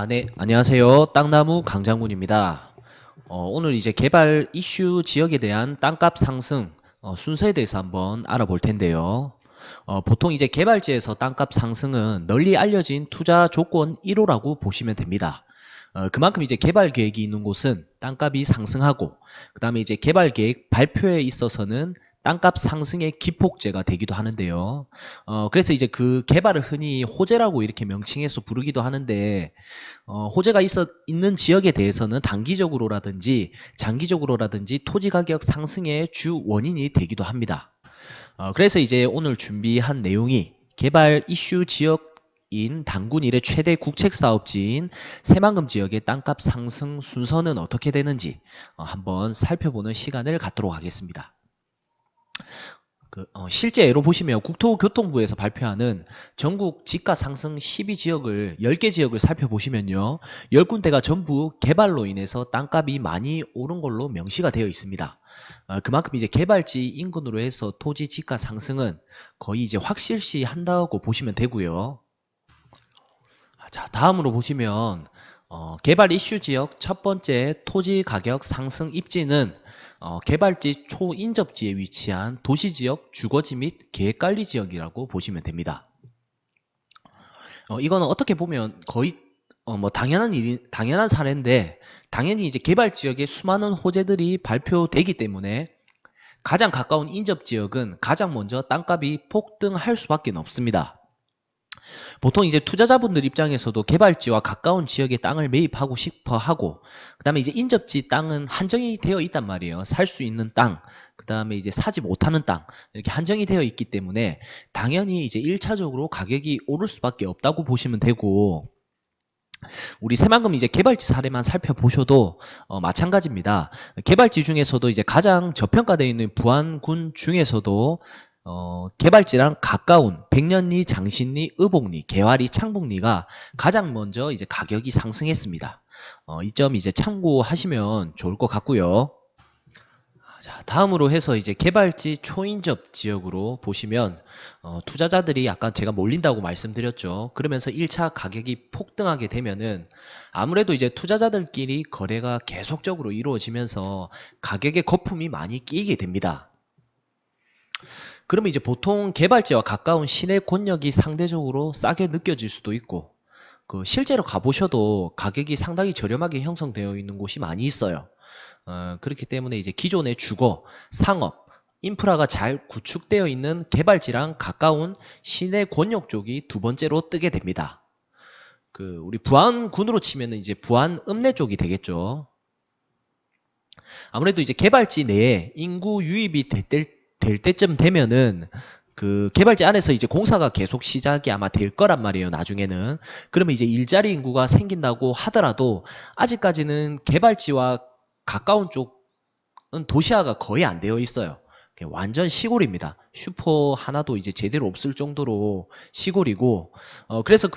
네, 안녕하세요. 땅나무 강장군입니다. 오늘 이제 개발 이슈 지역에 대한 땅값 상승 순서에 대해서 한번 알아볼 텐데요. 보통 이제 개발지에서 땅값 상승은 널리 알려진 투자 조건 1호라고 보시면 됩니다. 그만큼 이제 개발 계획이 있는 곳은 땅값이 상승하고, 그 다음에 이제 개발 계획 발표에 있어서는 땅값 상승의 기폭제가 되기도 하는데요. 그래서 이제 그 개발을 흔히 호재라고 이렇게 명칭해서 부르기도 하는데, 호재가 있는 지역에 대해서는 단기적으로라든지 장기적으로라든지 토지 가격 상승의 주 원인이 되기도 합니다. 그래서 이제 오늘 준비한 내용이 개발 이슈 지역인 단군 일의 최대 국책 사업지인 새만금 지역의 땅값 상승 순서는 어떻게 되는지 한번 살펴보는 시간을 갖도록 하겠습니다. 실제로 보시면 국토교통부에서 발표하는 전국 지가 상승 12지역을 10개 지역을 살펴보시면요. 10군데가 전부 개발로 인해서 땅값이 많이 오른 걸로 명시가 되어 있습니다. 그만큼 이제 개발지 인근으로 해서 토지 지가 상승은 거의 이제 확실시 한다고 보시면 되고요. 자, 다음으로 보시면 개발 이슈 지역 첫 번째 토지 가격 상승 입지는 개발지 초인접지에 위치한 도시지역, 주거지 및 계획관리 지역이라고 보시면 됩니다. 이거는 어떻게 보면 거의 당연한 사례인데, 당연히 이제 개발 지역에 수많은 호재들이 발표되기 때문에 가장 가까운 인접 지역은 가장 먼저 땅값이 폭등할 수밖에 없습니다. 보통 이제 투자자분들 입장에서도 개발지와 가까운 지역에 땅을 매입하고 싶어 하고, 그 다음에 이제 인접지 땅은 한정이 되어 있단 말이에요. 살 수 있는 땅, 그 다음에 이제 사지 못하는 땅, 이렇게 한정이 되어 있기 때문에 당연히 이제 1차적으로 가격이 오를 수밖에 없다고 보시면 되고, 우리 새만금 이제 개발지 사례만 살펴보셔도 마찬가지입니다. 개발지 중에서도 이제 가장 저평가되어 있는 부안군 중에서도 개발지랑 가까운 백년리, 장신리, 의복리, 개화리, 창복리가 가장 먼저 이제 가격이 상승했습니다. 이 점 이제 참고하시면 좋을 것 같고요. 자, 다음으로 해서 이제 개발지 초인접 지역으로 보시면 투자자들이 약간 제가 몰린다고 말씀드렸죠. 그러면서 1차 가격이 폭등하게 되면은 아무래도 이제 투자자들끼리 거래가 계속적으로 이루어지면서 가격에 거품이 많이 끼게 됩니다. 그러면 이제 보통 개발지와 가까운 시내 권역이 상대적으로 싸게 느껴질 수도 있고, 실제로 가보셔도 가격이 상당히 저렴하게 형성되어 있는 곳이 많이 있어요. 그렇기 때문에 이제 기존의 주거, 상업, 인프라가 잘 구축되어 있는 개발지랑 가까운 시내 권역 쪽이 두 번째로 뜨게 됩니다. 우리 부안군으로 치면은 이제 부안 읍내 쪽이 되겠죠. 아무래도 이제 개발지 내에 인구 유입이 될 때쯤 되면은 개발지 안에서 이제 공사가 계속 시작이 아마 될 거란 말이에요, 나중에는. 그러면 이제 일자리 인구가 생긴다고 하더라도 아직까지는 개발지와 가까운 쪽은 도시화가 거의 안 되어 있어요. 완전 시골입니다. 슈퍼 하나도 이제 제대로 없을 정도로 시골이고, 그래서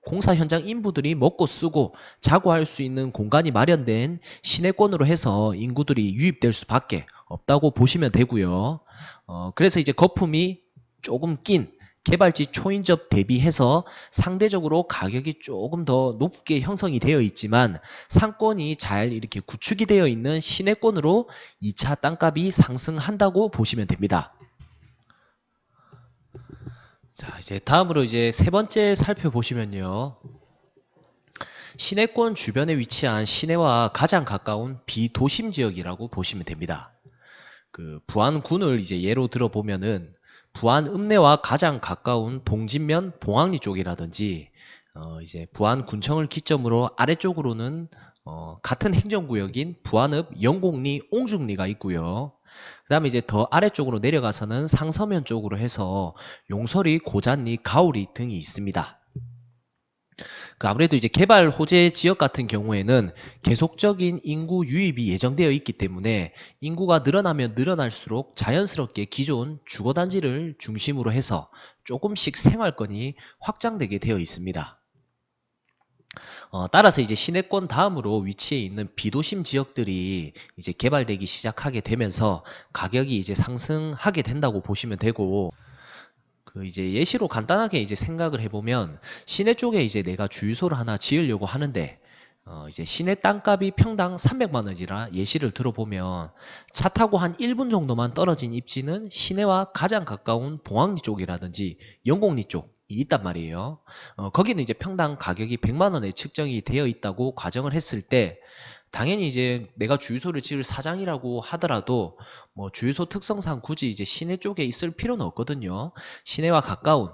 공사 현장 인부들이 먹고 쓰고 자고 할 수 있는 공간이 마련된 시내권으로 해서 인구들이 유입될 수밖에 없다고 보시면 되고요. 그래서 이제 거품이 조금 낀 개발지 초인접 대비해서 상대적으로 가격이 조금 더 높게 형성이 되어 있지만 상권이 잘 이렇게 구축이 되어 있는 시내권으로 2차 땅값이 상승한다고 보시면 됩니다. 자, 이제 다음으로 이제 세 번째 살펴보시면요. 시내권 주변에 위치한 시내와 가장 가까운 비도심 지역이라고 보시면 됩니다. 부안군을 이제 예로 들어보면은 부안 읍내와 가장 가까운 동진면 봉황리 쪽이라든지 이제 부안군청을 기점으로 아래쪽으로는 같은 행정구역인 부안읍 영곡리, 옹중리가 있고요. 그 다음에 이제 더 아래쪽으로 내려가서는 상서면 쪽으로 해서 용서리, 고잔리, 가오리 등이 있습니다. 아무래도 이제 개발 호재 지역 같은 경우에는 계속적인 인구 유입이 예정되어 있기 때문에 인구가 늘어나면 늘어날수록 자연스럽게 기존 주거단지를 중심으로 해서 조금씩 생활권이 확장되게 되어 있습니다. 따라서 이제 시내권 다음으로 위치해 있는 비도심 지역들이 이제 개발되기 시작하게 되면서 가격이 이제 상승하게 된다고 보시면 되고, 그 이제 예시로 간단하게 이제 생각을 해보면 시내 쪽에 이제 내가 주유소를 하나 지으려고 하는데 이제 시내 땅값이 평당 300만 원이라 예시를 들어보면 차 타고 한 1분 정도만 떨어진 입지는 시내와 가장 가까운 봉황리 쪽이라든지 영곡리 쪽이 있단 말이에요. 거기는 이제 평당 가격이 100만 원에 측정이 되어 있다고 가정을 했을 때 당연히 이제 내가 주유소를 지을 사장이라고 하더라도 뭐 주유소 특성상 굳이 이제 시내 쪽에 있을 필요는 없거든요. 시내와 가까운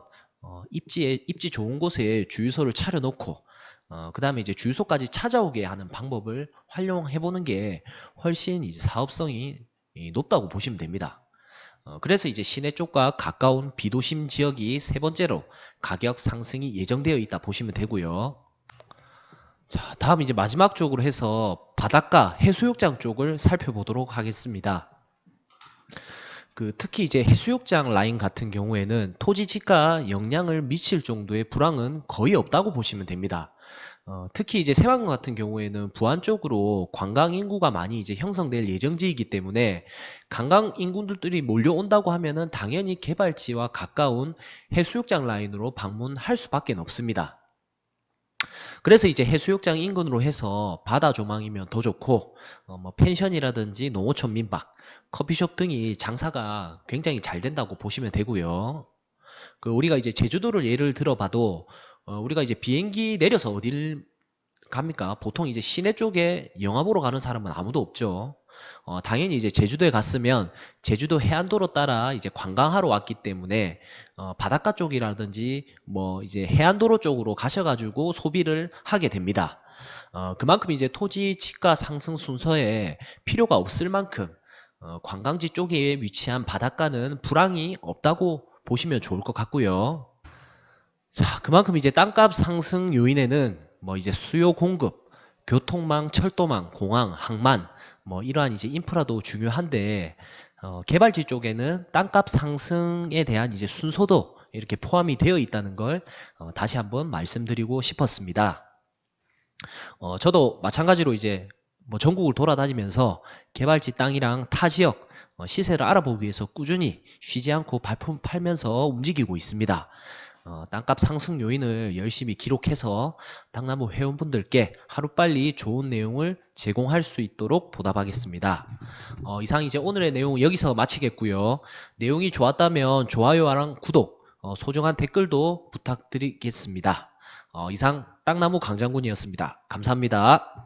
입지 좋은 곳에 주유소를 차려놓고 그 다음에 이제 주유소까지 찾아오게 하는 방법을 활용해 보는 게 훨씬 이제 사업성이 높다고 보시면 됩니다. 그래서 이제 시내 쪽과 가까운 비도심 지역이 세 번째로 가격 상승이 예정되어 있다 보시면 되고요. 자, 다음 이제 마지막 쪽으로 해서 바닷가 해수욕장 쪽을 살펴보도록 하겠습니다. 특히 이제 해수욕장 라인 같은 경우에는 토지 지가 영향을 미칠 정도의 불황은 거의 없다고 보시면 됩니다. 특히 이제 새만금 같은 경우에는 부안 쪽으로 관광 인구가 많이 이제 형성될 예정지이기 때문에 관광 인구들이 몰려온다고 하면은 당연히 개발지와 가까운 해수욕장 라인으로 방문할 수밖에 없습니다. 그래서 이제 해수욕장 인근으로 해서 바다 조망이면 더 좋고 뭐 펜션이라든지 농어촌 민박, 커피숍 등이 장사가 굉장히 잘 된다고 보시면 되고요. 우리가 이제 제주도를 예를 들어봐도 우리가 이제 비행기 내려서 어딜 갑니까? 보통 이제 시내 쪽에 영화 보러 가는 사람은 아무도 없죠. 당연히 이제 제주도에 갔으면 제주도 해안도로 따라 이제 관광하러 왔기 때문에 바닷가 쪽이라든지 뭐 이제 해안도로 쪽으로 가셔가지고 소비를 하게 됩니다. 그만큼 이제 토지 지가 상승 순서에 필요가 없을 만큼 관광지 쪽에 위치한 바닷가는 불황이 없다고 보시면 좋을 것 같고요. 자, 그만큼 이제 땅값 상승 요인에는 뭐 이제 수요 공급, 교통망, 철도망, 공항, 항만 뭐 이러한 이제 인프라도 중요한데 개발지 쪽에는 땅값 상승에 대한 이제 순서도 이렇게 포함이 되어 있다는 걸 다시 한번 말씀드리고 싶었습니다. 저도 마찬가지로 이제 뭐 전국을 돌아다니면서 개발지 땅이랑 타 지역 시세를 알아보기 위해서 꾸준히 쉬지 않고 발품 팔면서 움직이고 있습니다. 땅값 상승 요인을 열심히 기록해서 당나무 회원분들께 하루빨리 좋은 내용을 제공할 수 있도록 보답하겠습니다. 이상 이제 오늘의 내용 여기서 마치겠고요. 내용이 좋았다면 좋아요랑 구독, 소중한 댓글도 부탁드리겠습니다. 이상 땅나무 강장군이었습니다. 감사합니다.